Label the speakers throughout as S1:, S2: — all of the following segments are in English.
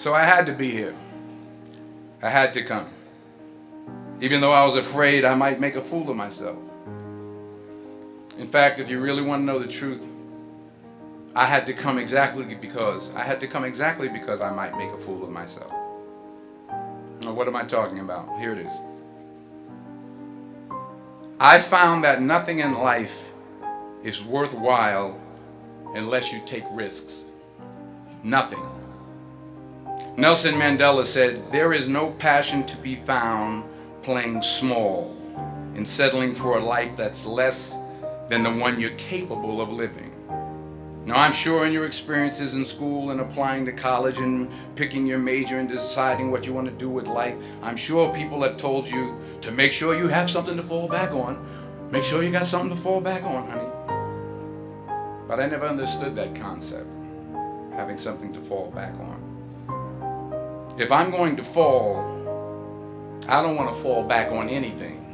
S1: So I had to be here. I had to come. Even though I was afraid I might make a fool of myself. In fact, if you really want to know the truth, I had to come exactly because I might make a fool of myself. Now, what am I talking about? Here it is. I found that nothing in life is worthwhile unless you take risks. Nothing. Nelson Mandela said, "There is no passion to be found playing small and settling for a life that's less than the one you're capable of living." Now, I'm sure in your experiences in school and applying to college and picking your major and deciding what you want to do with life, I'm sure people have told you to make sure you have something to fall back on. Make sure you got something to fall back on, honey. But I never understood that concept, having something to fall back on. If I'm going to fall, I don't want to fall back on anything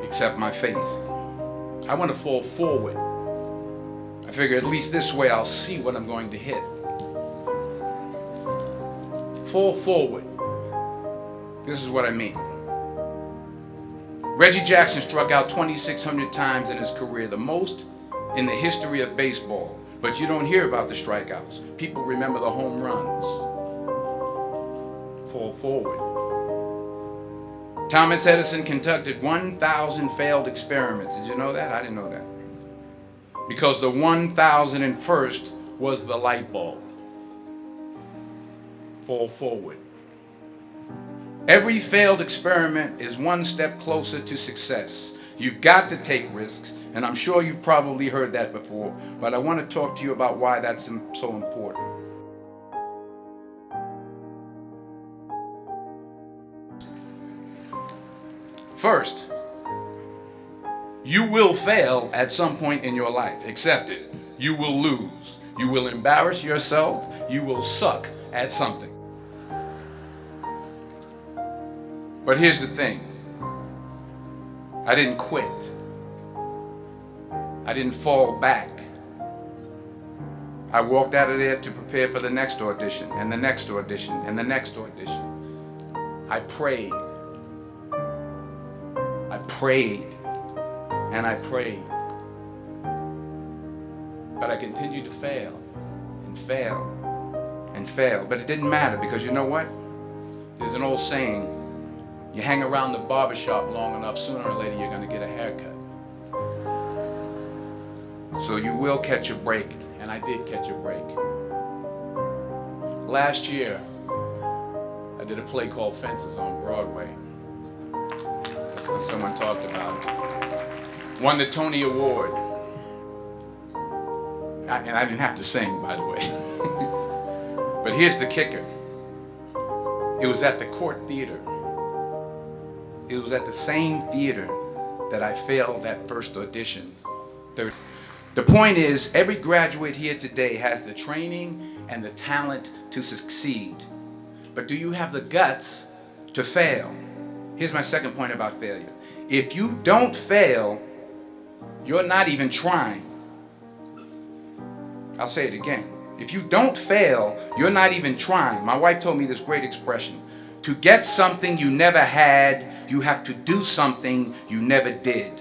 S1: except my faith. I want to fall forward. I figure at least this way I'll see what I'm going to hit. Fall forward. This is what I mean. Reggie Jackson struck out 2,600 times in his career, the most in the history of baseball. But you don't hear about the strikeouts. People remember the home runs. Fall forward. Thomas Edison conducted 1,000 failed experiments. Did you know that? I didn't know that. Because the 1,001st was the light bulb. Fall forward. Every failed experiment is one step closer to success. You've got to take risks, and I'm sure you've probably heard that before, but I want to talk to you about why that's so important. First, you will fail at some point in your life. Accept it. You will lose. You will embarrass yourself. You will suck at something. But here's the thing. I didn't quit. I didn't fall back. I walked out of there to prepare for the next audition, and the next audition, and the next audition. I prayed. I prayed. And I prayed. But I continued to fail and fail and fail. But it didn't matter, because you know what? There's an old saying, you hang around the barbershop long enough, sooner or later you're going to get a haircut. So you will catch a break, and I did catch a break. Last year, I did a play called Fences on Broadway. Someone talked about it. Won the Tony Award. And I didn't have to sing, by the way. But here's the kicker. It was at the Court Theater. It was at the same theater that I failed that first audition. The point is, every graduate here today has the training and the talent to succeed. But do you have the guts to fail? Here's my second point about failure. If you don't fail, you're not even trying. I'll say it again. If you don't fail, you're not even trying. My wife told me this great expression. To get something you never had, you have to do something you never did.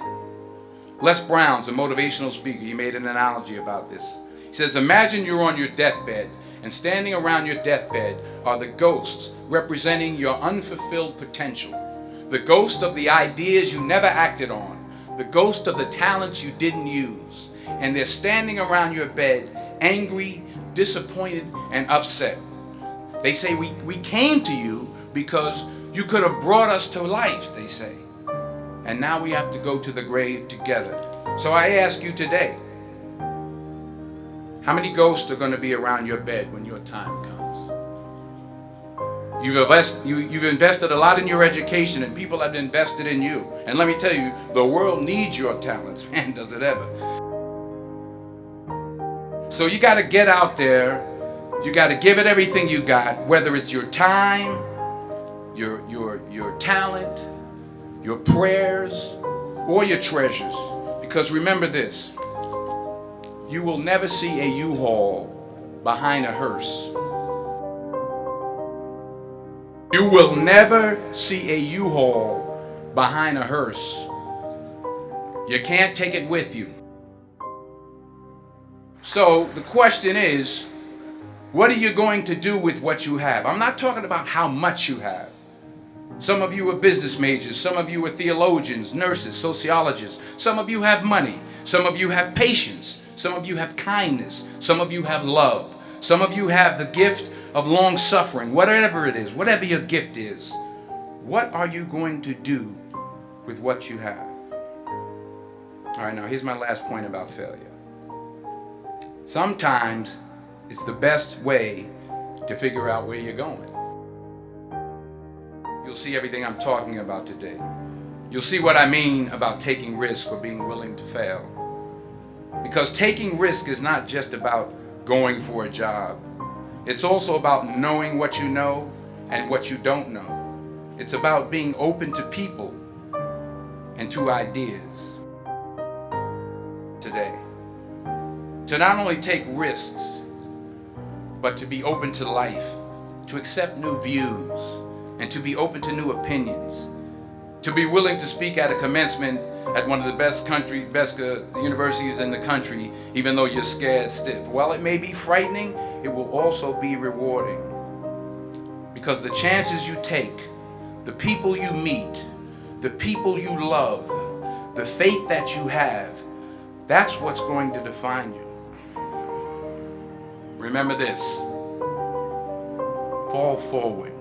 S1: Les Brown's a motivational speaker. He made an analogy about this. He says, imagine you're on your deathbed, and standing around your deathbed are the ghosts representing your unfulfilled potential. The ghost of the ideas you never acted on. The ghost of the talents you didn't use. And they're standing around your bed, angry, disappointed, and upset. They say, we came to you because you could have brought us to life, they say. And now we have to go to the grave together. So I ask you today, how many ghosts are going to be around your bed when your time comes? You've invested a lot in your education, and people have invested in you. And let me tell you, the world needs your talents. Man, does it ever. So you got to get out there. You got to give it everything you got, whether it's your time, your talent, your prayers, or your treasures. Because remember this, you will never see a U-Haul behind a hearse. You will never see a U-Haul behind a hearse. You can't take it with you. So the question is, what are you going to do with what you have? I'm not talking about how much you have. Some of you are business majors. Some of you are theologians, nurses, sociologists. Some of you have money. Some of you have patience. Some of you have kindness. Some of you have love. Some of you have the gift of long suffering. Whatever it is, whatever your gift is, what are you going to do with what you have? All right, now here's my last point about failure. Sometimes it's the best way to figure out where you're going. You'll see everything I'm talking about today. You'll see what I mean about taking risk or being willing to fail. Because taking risk is not just about going for a job. It's also about knowing what you know and what you don't know. It's about being open to people and to ideas today. To not only take risks, but to be open to life, to accept new views, and to be open to new opinions, to be willing to speak at a commencement at one of the best universities in the country, even though you're scared stiff. While it may be frightening, it will also be rewarding. Because the chances you take, the people you meet, the people you love, the faith that you have, that's what's going to define you. Remember this: fall forward.